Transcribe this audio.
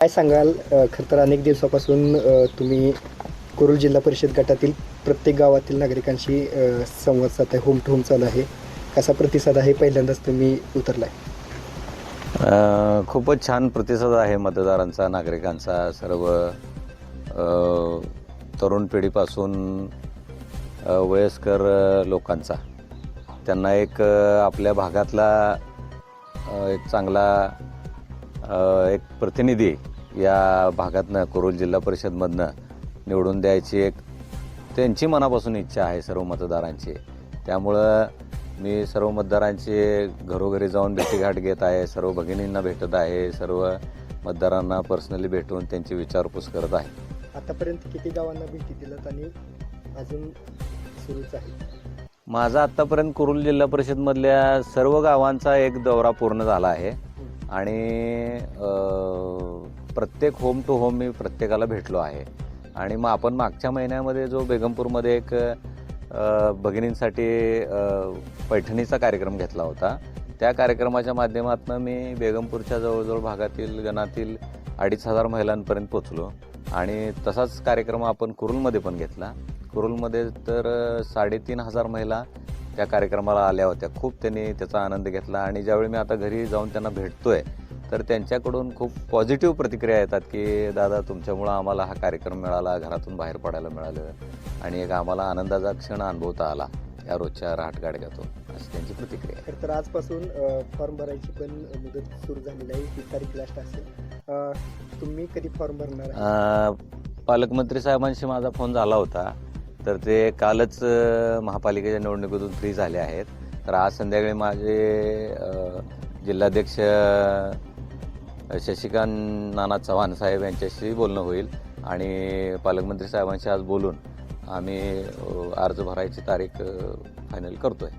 काय सांगाल खरं तर अनेक दिवसापासून तुम्ही कुरुल जिल्हा परिषद गटातील प्रत्येक गावातील नागरिकांशी संवाद साधताय, होम टू होम चालू आहे. कसा प्रतिसाद आहे? पहिल्यांदाच तुम्ही उतरलाय. खूपच छान प्रतिसाद आहे मतदारांचा, नागरिकांचा. सर्व तरुण पिढीपासून वयस्कर लोकांचा. त्यांना एक आपल्या भागातला एक चांगला एक प्रतिनिधी या भागातनं, कुरुल जिल्हा परिषदमधनं निवडून द्यायची एक त्यांची मनापासून इच्छा आहे सर्व मतदारांची. त्यामुळं मी सर्व मतदारांची घरोघरी जाऊन भेटीगाठ घेत आहे, सर्व भगिनींना भेटत आहे, सर्व मतदारांना पर्सनली भेटून त्यांची विचारपूस करत आहे. आतापर्यंत किती गावांना भेटी दिल्यात आणि अजून सुरूच आहे? माझा आत्तापर्यंत कुरुल जिल्हा परिषदमधल्या सर्व गावांचा एक दौरा पूर्ण झाला आहे आणि प्रत्येक होम टू होम मी प्रत्येकाला भेटलो आहे. आणि मग आपण मागच्या महिन्यामध्ये जो बेगमपूरमध्ये एक भगिनींसाठी पैठणीचा कार्यक्रम घेतला होता, त्या कार्यक्रमाच्या माध्यमातून मी बेगमपूरच्या जवळजवळ भागातील गणातील 2500 महिलांपर्यंत पोचलो. आणि तसाच कार्यक्रम आपण कुरुलमध्ये पण घेतला. कुरुलमध्ये तर 3500 महिला त्या कार्यक्रमाला आल्या होत्या. खूप त्यांनी त्याचा आनंद घेतला. आणि ज्यावेळी मी आता घरी जाऊन त्यांना भेटतोय तर त्यांच्याकडून खूप पॉझिटिव्ह प्रतिक्रिया येतात की दादा, तुमच्यामुळं आम्हाला हा कार्यक्रम मिळाला, घरातून बाहेर पडायला मिळालं आणि एक आम्हाला आनंदाचा क्षण अनुभवता आला या रोजच्या रहाटगाडग्यातून, अशी त्यांची प्रतिक्रिया. खरं तर आजपासून फॉर्म भरायची पण मुदत सुरू झालेली आहे. 30 तारीख लास्ट असेल. तुम्ही कधी फॉर्म भरणार? पालकमंत्री साहेबांशी माझा फोन झाला होता, तर ते कालच महापालिकेच्या निवडणुकीतून फ्री झाले आहेत. तर आज संध्याकाळी माझे जिल्हाध्यक्ष शशिकांत नाना चव्हाण साहेब यांच्याशी बोलणं होईल आणि पालकमंत्री साहेबांशी आज बोलून आम्ही अर्ज भरायची तारीख फायनल करतोय.